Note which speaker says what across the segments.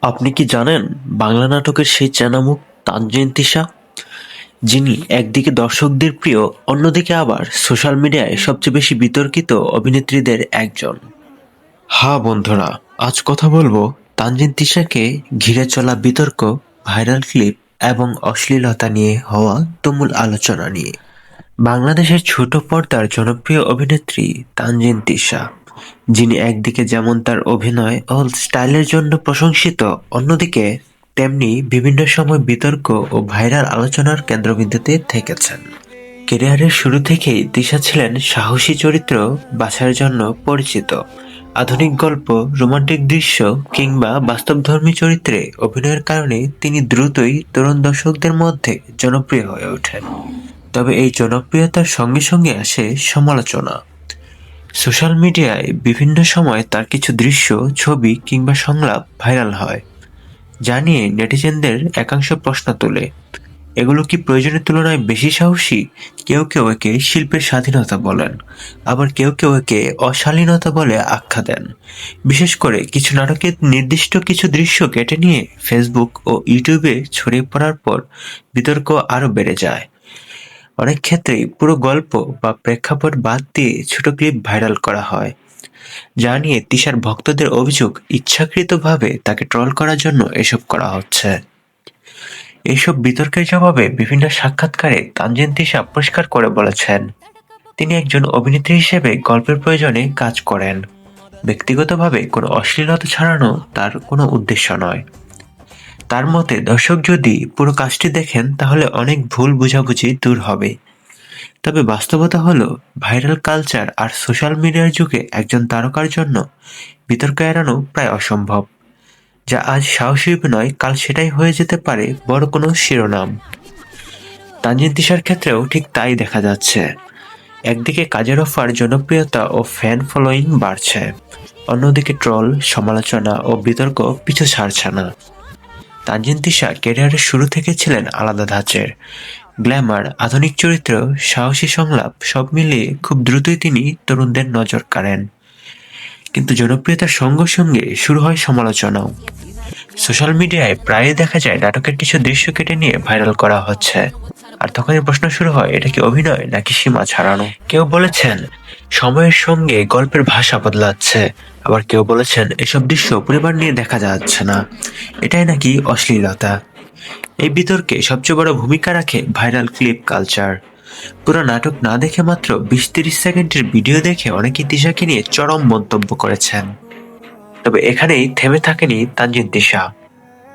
Speaker 1: আপনি কি জানেন বাংলা নাটকের সেই চেনামুখ তানজিন তিশা, যিনি একদিকে দর্শকদের প্রিয়, অন্যদিকে আবার সোশ্যাল মিডিয়ায় সবচেয়ে বেশি বিতর্কিত অভিনেত্রীদের একজন। হ্যাঁ বন্ধুরা, আজ কথা বলবো তানজিন তিশাকে ঘিরে চলা বিতর্ক, ভাইরাল ক্লিপ এবং অশ্লীলতা নিয়ে হওয়া তুমুল আলোচনা নিয়ে। বাংলাদেশের ছোট পর্দার জনপ্রিয় অভিনেত্রী তানজিন তিশা, যিনি একদিকে যেমন তার অভিনয় ও স্টাইলের জন্য প্রশংসিত, অন্যদিকে তেমনি বিভিন্ন সময় বিতর্ক ও ভাইরাল আলোচনার কেন্দ্রবিন্দুতে থেকেছেন। ক্যারিয়ারের শুরু থেকেই তিশা ছিলেন সাহসী চরিত্র বাছাইয়ের জন্য পরিচিত। আধুনিক গল্প, রোমান্টিক দৃশ্য কিংবা বাস্তবধর্মী চরিত্রে অভিনয়ের কারণে তিনি দ্রুতই তরুণ দর্শকদের মধ্যে জনপ্রিয় হয়ে ওঠেন। তবে এই জনপ্রিয়তার সঙ্গে সঙ্গে আসে সমালোচনা। সোশ্যাল মিডিয়ায় বিভিন্ন সময় তার কিছু দৃশ্য, ছবি কিংবা সংলাপ ভাইরাল হয়, যা নিয়ে নেটিজেনদের একাংশ প্রশ্ন তোলে, এগুলো কি প্রয়োজনের তুলনায় বেশি সাহসী? কেউ কেউ একে শিল্পের স্বাধীনতা বলেন, আবার কেউ কেউ একে অশালীনতা বলে আখ্যা দেন। বিশেষ করে কিছু নাটকের নির্দিষ্ট কিছু দৃশ্য কেটে নিয়ে ফেসবুক ও ইউটিউবে ছড়িয়ে পড়ার পর বিতর্ক আরও বেড়ে যায়। অনেক ক্ষেত্রেই পুরো গল্প বা প্রেক্ষাপট বাদ দিয়ে ছোট ক্লিপ ভাইরাল করা হয়, যা নিয়ে তিশার ভক্তদের অভিযোগ ইচ্ছাকৃতভাবে তাকে ট্রল করার জন্য এসব করা হচ্ছে। এইসব বিতর্কের জবাবে বিভিন্ন সাক্ষাৎকারে তানজিন তিশা পরিষ্কার করে বলেছেন, তিনি একজন অভিনেত্রী হিসেবে গল্পের প্রয়োজনে কাজ করেন। ব্যক্তিগতভাবে কোনো অশ্লীলতা ছড়ানো তার কোনো উদ্দেশ্য নয়। তার মতে দর্শক যদি পুরো কাজটি দেখেন তাহলে অনেক ভুল বোঝাবুঝি দূর হবে। তবে বাস্তবতা হলো, ভাইরাল কালচার আর সোশ্যাল মিডিয়ার যুগে একজন তারকার জন্য বিতর্ক এড়ানো প্রায় অসম্ভব। যা আজ সাহসী অভিনয়, কাল সেটাই হয়ে যেতে পারে বড় কোনো শিরোনাম। তানজিন তিশার ক্ষেত্রেও ঠিক তাই দেখা যাচ্ছে। একদিকে কাজের অফার, জনপ্রিয়তা ও ফ্যান ফলোয়িং বাড়ছে, অন্যদিকে ট্রল, সমালোচনা ও বিতর্ক পিছু ছাড়ছে না। তানজিন তিশা ক্যারিয়ারের শুরু থেকে ছিলেন আলাদা ধাঁচের। গ্ল্যামার, আধুনিক চরিত্র, সাহসী সংলাপ সব মিলিয়ে খুব দ্রুতই তিনি তরুণদের নজর কাড়েন। কিন্তু জনপ্রিয়তার সঙ্গে সঙ্গে শুরু হয় সমালোচনাও। সোশ্যাল মিডিয়ায় প্রায়ই দেখা যায় নাটকের কিছু দৃশ্য কেটে নিয়ে ভাইরাল করা হচ্ছে, আর তখনই প্রশ্ন শুরু হয়, এটা কি অভিনয় নাকি সীমা ছাড়ানো? কেউ বলেছেন সময়ের সঙ্গে গল্পের ভাষা বদলাচ্ছে, আবার কেউ বলেছেন এসব দৃশ্য পরিবার নিয়ে দেখা যাচ্ছে না, এটাই নাকি অশ্লীলতা। এই বিতর্কে সবচেয়ে বড় ভূমিকা রাখে ভাইরাল ক্লিপ কালচার। পুরো নাটক না দেখে মাত্র 20-30 সেকেন্ডের ভিডিও দেখে অনেকে তিশাকে নিয়ে চরম মন্তব্য করেছেন। তবে এখানেই থেমে থাকেনি তানজিন তিশা।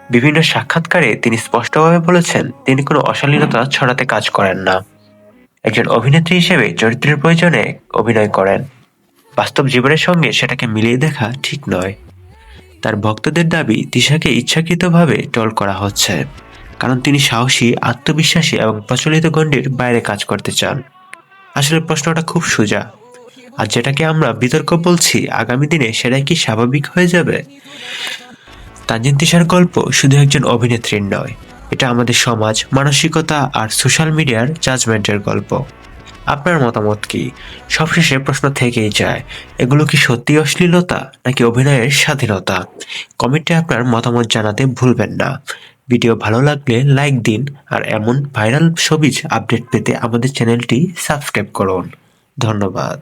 Speaker 1: বিভিন্ন সাক্ষাৎকারে তিনি স্পষ্টভাবে বলেছেন, তিনি কোনো অশালীনতা ছড়াতে কাজ করেন না। একজন অভিনেত্রী হিসেবে চরিত্রের প্রয়োজনে অভিনয় করেন। বাস্তব জীবনের সঙ্গে সেটাকে মিলিয়ে দেখা ঠিক নয়। তার ভক্তদের দাবি, তিশাকে ইচ্ছাকৃতভাবে ট্রল করা হচ্ছে, কারণ তিনি সাহসী, আত্মবিশ্বাসী এবং প্রচলিত গণ্ডির বাইরে কাজ করতে চান। আসলে প্রশ্নটা খুব সোজা, আর যেটাকে আমরা বিতর্ক বলছি, আগামী দিনে সেটাই কি স্বাভাবিক হয়ে যাবে? তানজিন তিশার গল্প শুধু একজন অভিনেত্রীর নয়, এটা আমাদের সমাজ, মানসিকতা আর সোশ্যাল মিডিয়ার জাজমেন্টের গল্প। আপনার মতামত কি? সবশেষে প্রশ্ন থেকেই যায়, এগুলো কি সত্যি অশ্লীলতা নাকি অভিনয়ের স্বাধীনতা? কমেন্টে আপনার মতামত জানাতে ভুলবেন না। ভিডিও ভালো লাগলে লাইক দিন, আর এমন ভাইরাল ছবিজ আপডেট পেতে আমাদের চ্যানেলটি সাবস্ক্রাইব করুন। ধন্যবাদ।